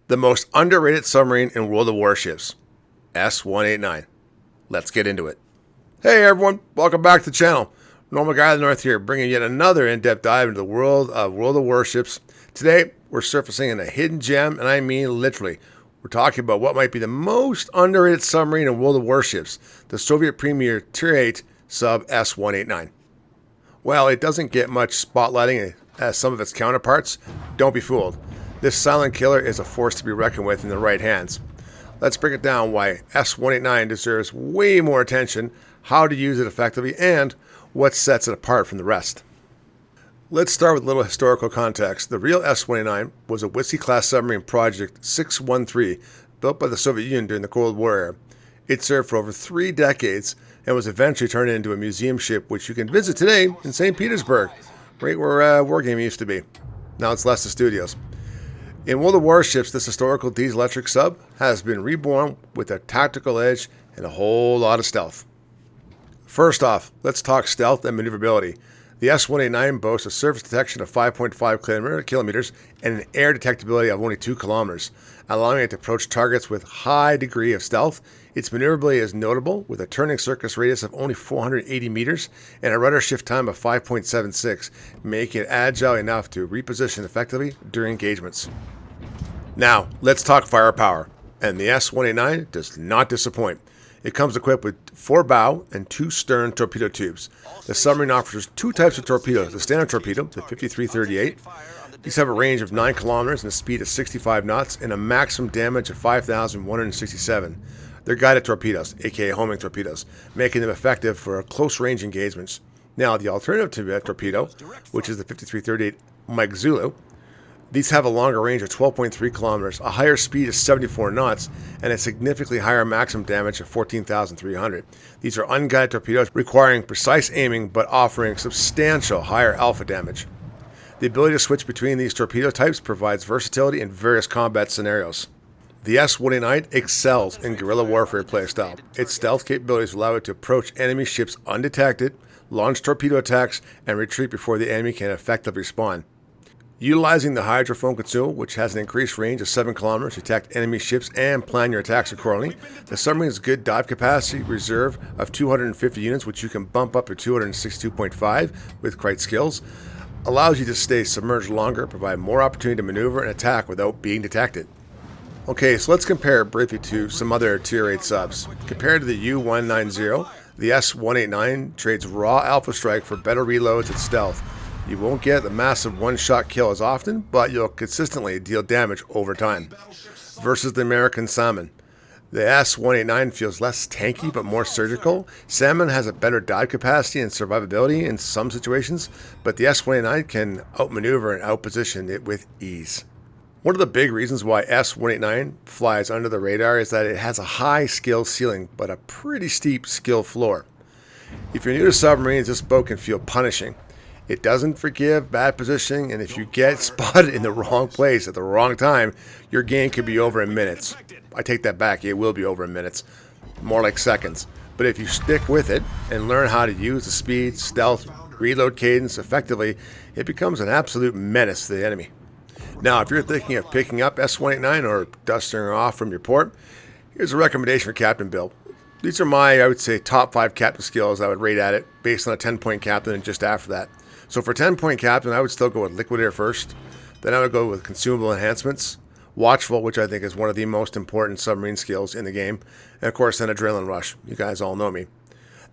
The most underrated submarine in World of Warships, S-189. Let's get into it. Hey everyone, welcome back to the channel. Normal Guy of the North here, bringing yet another in-depth dive into the world of Warships. Today, we're surfacing in a hidden gem, and I mean literally. We're talking about what might be the most underrated submarine in World of Warships, the Soviet premier Tier 8 sub S-189. While it doesn't get much spotlighting as some of its counterparts, don't be fooled. This silent killer is a force to be reckoned with in the right hands. Let's break it down why S-189 deserves way more attention, how to use it effectively, and what sets it apart from the rest. Let's start with a little historical context. The real S-189 was a Whiskey-class submarine project 613 built by the Soviet Union during the Cold War era. It served for over 3 decades and was eventually turned into a museum ship which you can visit today in St. Petersburg, right where Wargame used to be. Now it's Leicester Studios. In World of Warships, this historical diesel-electric sub has been reborn with a tactical edge and a whole lot of stealth. First off, let's talk stealth and maneuverability. The S-189 boasts a surface detection of 5.5 kilometers and an air detectability of only 2 kilometers, allowing it to approach targets with high degree of stealth. Its maneuverability is notable, with a turning circus radius of only 480 meters and a rudder shift time of 5.76, making it agile enough to reposition effectively during engagements. Now, let's talk firepower, and the S-189 does not disappoint. It comes equipped with 4 bow and 2 stern torpedo tubes. The submarine offers 2 types of torpedoes: the standard torpedo, the 5338. These have a range of 9 kilometers and a speed of 65 knots and a maximum damage of 5,167. They're guided torpedoes, aka homing torpedoes, making them effective for close-range engagements. Now, the alternative to that torpedo, which is the 5338 Mike Zulu, these have a longer range of 12.3 kilometers, a higher speed of 74 knots, and a significantly higher maximum damage of 14,300. These are unguided torpedoes requiring precise aiming but offering substantial higher alpha damage. The ability to switch between these torpedo types provides versatility in various combat scenarios. The S-189 excels in guerrilla warfare playstyle. Its stealth capabilities allow it to approach enemy ships undetected, launch torpedo attacks, and retreat before the enemy can effectively respond. Utilizing the hydrophone consumable, which has an increased range of 7 kilometers to detect enemy ships and plan your attacks accordingly, the submarine has good dive capacity reserve of 250 units, which you can bump up to 262.5 with correct skills, allows you to stay submerged longer, provide more opportunity to maneuver and attack without being detected. Okay, so let's compare briefly to some other Tier 8 subs. Compared to the U-190, the S-189 trades raw alpha strike for better reloads and stealth. You won't get the massive one-shot kill as often, but you'll consistently deal damage over time. Versus the American Salmon. The S-189 feels less tanky but more surgical. Salmon has a better dive capacity and survivability in some situations, but the S-189 can outmaneuver and outposition it with ease. One of the big reasons why S-189 flies under the radar is that it has a high skill ceiling but a pretty steep skill floor. If you're new to submarines, this boat can feel punishing. It doesn't forgive bad positioning, and if you get spotted in the wrong place at the wrong time, your game could be over in minutes. I take that back, it will be over in minutes. More like seconds. But if you stick with it and learn how to use the speed, stealth, reload cadence effectively, it becomes an absolute menace to the enemy. Now, if you're thinking of picking up S-189 or dusting her off from your port, here's a recommendation for Captain Bill. These are my, I would say, top 5 captain skills I would rate at it, based on a 10-point captain and just after that. So for 10-point captain, I would still go with Liquidator first. Then I would go with consumable enhancements, Watchful, which I think is one of the most important submarine skills in the game, and of course then Adrenaline Rush. You guys all know me.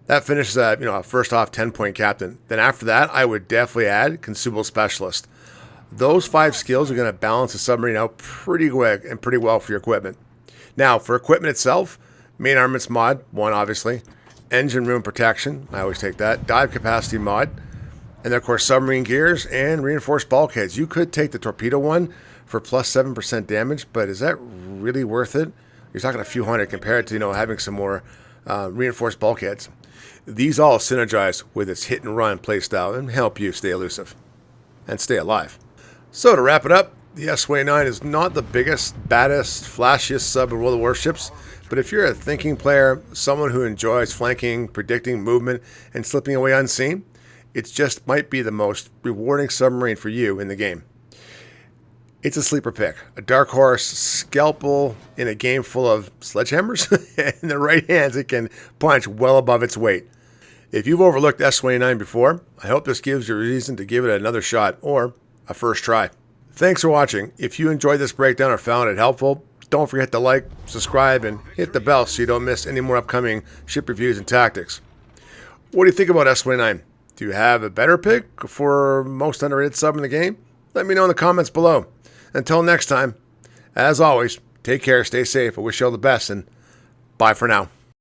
That finishes at, a first off 10-point captain. Then after that, I would definitely add Consumable Specialist. Those 5 skills are going to balance the submarine out pretty quick and pretty well for your equipment. Now, for equipment itself, main armaments mod, 1 obviously, engine room protection, I always take that, dive capacity mod, and then of course submarine gears and reinforced bulkheads. You could take the torpedo one for plus 7% damage, but is that really worth it? You're talking a few hundred compared to having some more reinforced bulkheads. These all synergize with its hit and run playstyle and help you stay elusive and stay alive. So to wrap it up, the S-189 is not the biggest, baddest, flashiest sub in World of Warships, but if you're a thinking player, someone who enjoys flanking, predicting movement, and slipping away unseen, it just might be the most rewarding submarine for you in the game. It's a sleeper pick, a dark horse scalpel in a game full of sledgehammers. In the right hands, it can punch well above its weight. If you've overlooked S-189 before, I hope this gives you a reason to give it another shot or a first try. Thanks for watching. If you enjoyed this breakdown or found it helpful, don't forget to like, subscribe, and hit the bell so you don't miss any more upcoming ship reviews and tactics. What do you think about S-189? Do you have a better pick for most underrated sub in the game? Let me know in the comments below. Until next time, as always, take care, stay safe. I wish you all the best, and bye for now.